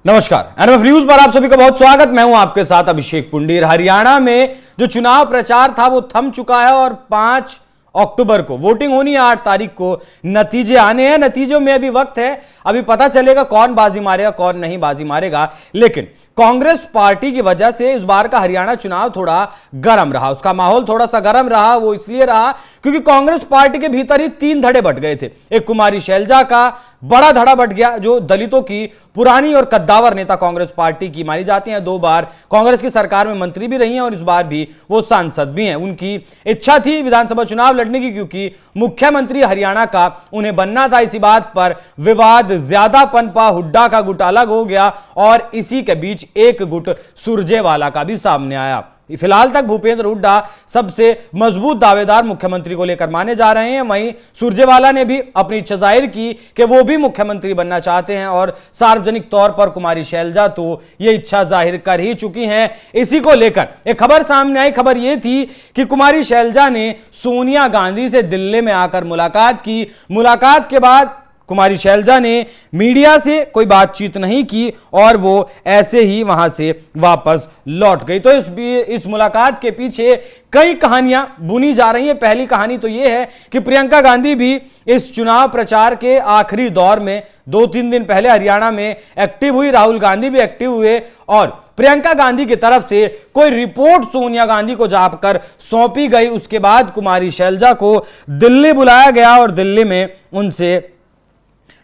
नमस्कार, NMF news पर आप सभी का बहुत स्वागत। मैं हूं आपके साथ अभिषेक पुंडीर। हरियाणा में जो चुनाव प्रचार था वो थम चुका है और 5 अक्टूबर को वोटिंग होनी है। 8 तारीख को नतीजे आने हैं। नतीजों में अभी वक्त है, अभी पता चलेगा कौन बाजी मारेगा कौन नहीं बाजी मारेगा। लेकिन कांग्रेस पार्टी की वजह से इस बार का हरियाणा चुनाव थोड़ा गर्म रहा। उसका माहौल थोड़ा सा गर्म रहा। वो इसलिए रहा क्योंकि कांग्रेस पार्टी के भीतर ही 3 धड़े बट गए थे। एक कुमारी शैलजा का बड़ा धड़ा बट गया, जो दलितों की पुरानी और कद्दावर नेता कांग्रेस पार्टी की मानी जाती हैं। 2 बार कांग्रेस की सरकार में मंत्री भी रही हैं और इस बार भी वो सांसद भी हैं। उनकी इच्छा थी विधानसभा चुनाव लड़ने की, क्योंकि मुख्यमंत्री हरियाणा का उन्हें बनना था। इसी बात पर विवाद ज्यादा पनपा, हुड्डा का गुट अलग हो गया और इसी के बीच एक गुट सुरजेवाला का भी सामने आया। फिलहाल तक भूपेंद्र हुड्डा सबसे मजबूत दावेदार मुख्यमंत्री को लेकर माने जा रहे हैं। वहीं सुरजेवाला ने भी अपनी इच्छा जाहिर की कि वो भी मुख्यमंत्री बनना चाहते हैं और सार्वजनिक तौर पर कुमारी शैलजा तो ये इच्छा जाहिर कर ही चुकी हैं। इसी को लेकर एक खबर सामने आई। खबर ये थी कि कुमारी शैलजा ने सोनिया गांधी से दिल्ली में आकर मुलाकात की। मुलाकात के बाद कुमारी शैलजा ने मीडिया से कोई बातचीत नहीं की और वो ऐसे ही वहां से वापस लौट गई। तो इस मुलाकात के पीछे कई कहानियां बुनी जा रही हैं। पहली कहानी तो ये है कि प्रियंका गांधी भी इस चुनाव प्रचार के आखिरी दौर में 2-3 दिन पहले हरियाणा में एक्टिव हुई। राहुल गांधी भी एक्टिव हुए और प्रियंका गांधी की तरफ से कोई रिपोर्ट सोनिया गांधी को जाकर सौंपी गई। उसके बाद कुमारी शैलजा को दिल्ली बुलाया गया और दिल्ली में उनसे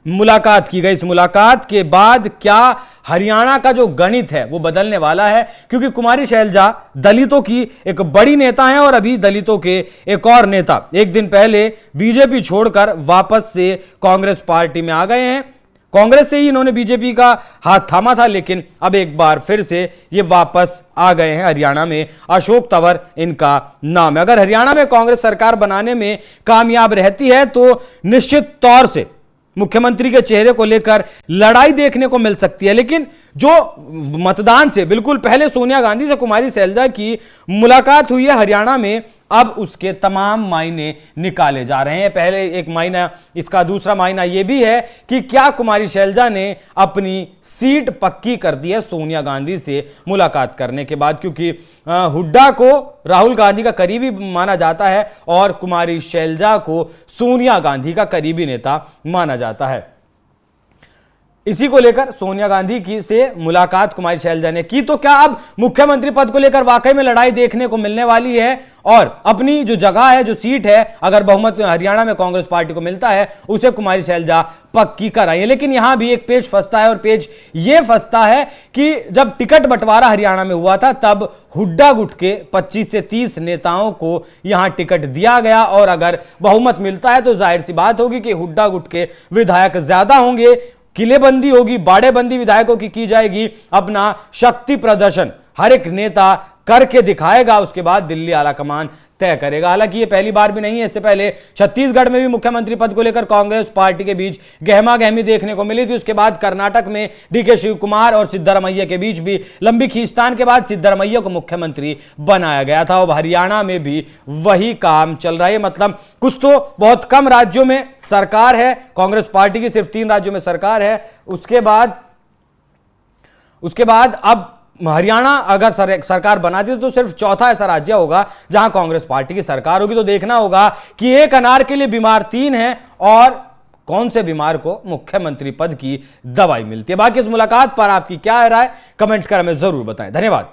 मुलाकात की गई। इस मुलाकात के बाद क्या हरियाणा का जो गणित है वो बदलने वाला है, क्योंकि कुमारी शैलजा दलितों की एक बड़ी नेता हैं और अभी दलितों के एक और नेता एक दिन पहले बीजेपी छोड़कर वापस से कांग्रेस पार्टी में आ गए हैं। कांग्रेस से ही इन्होंने बीजेपी का हाथ थामा था, लेकिन अब एक बार फिर से ये वापस आ गए हैं हरियाणा में। अशोक तंवर इनका नाम है। अगर हरियाणा में कांग्रेस सरकार बनाने में कामयाब रहती है तो निश्चित तौर से मुख्यमंत्री के चेहरे को लेकर लड़ाई देखने को मिल सकती है। लेकिन जो मतदान से बिल्कुल पहले सोनिया गांधी से कुमारी शैलजा की मुलाकात हुई है हरियाणा में, अब उसके तमाम मायने निकाले जा रहे हैं। पहले एक मायना इसका, दूसरा मायना यह भी है कि क्या कुमारी शैलजा ने अपनी सीट पक्की कर दी है सोनिया गांधी से मुलाकात करने के बाद, क्योंकि हुड्डा को राहुल गांधी का करीबी माना जाता है और कुमारी शैलजा को सोनिया गांधी का करीबी नेता माना जाता है। इसी को लेकर सोनिया गांधी की से मुलाकात कुमारी शैलजा ने की। तो क्या अब मुख्यमंत्री पद को लेकर वाकई में लड़ाई देखने को मिलने वाली है और अपनी जो जगह है, जो सीट है, अगर बहुमत हरियाणा में कांग्रेस पार्टी को मिलता है उसे कुमारी शैलजा पक्की कराई है। लेकिन यहां भी एक पेच फंसता है और पेच यह फंसता है कि जब टिकट बंटवारा हरियाणा में हुआ था तब हुड्डा गुट के 25 से 30 नेताओं को यहां टिकट दिया गया और अगर बहुमत मिलता है तो जाहिर सी बात होगी कि हुड्डा गुट के विधायक ज्यादा होंगे। किलेबंदी होगी, बाड़ेबंदी विधायकों की जाएगी। अपना शक्ति प्रदर्शन हर एक नेता करके दिखाएगा, उसके बाद दिल्ली आलाकमान तय करेगा। हालांकि ये पहली बार भी नहीं है। इससे पहले छत्तीसगढ़ में भी मुख्यमंत्री पद को लेकर कांग्रेस पार्टी के बीच गहमा गहमी देखने को मिली थी। उसके बाद कर्नाटक में डीके शिव कुमार और सिद्धरमैया के बीच भी लंबी खींचतान के बाद सिद्धरमैया को मुख्यमंत्री बनाया गया था। अब हरियाणा में भी वही काम चल रहा है। मतलब कुछ तो बहुत कम राज्यों में सरकार है कांग्रेस पार्टी की, सिर्फ 3 राज्यों में सरकार है। उसके बाद अब हरियाणा अगर सरकार बनाती तो सिर्फ चौथा ऐसा राज्य होगा जहां कांग्रेस पार्टी की सरकार होगी। तो देखना होगा कि एक अनार के लिए बीमार 3 हैं और कौन से बीमार को मुख्यमंत्री पद की दवाई मिलती है। बाकी इस मुलाकात पर आपकी क्या राय, कमेंट कर हमें जरूर बताएं। धन्यवाद।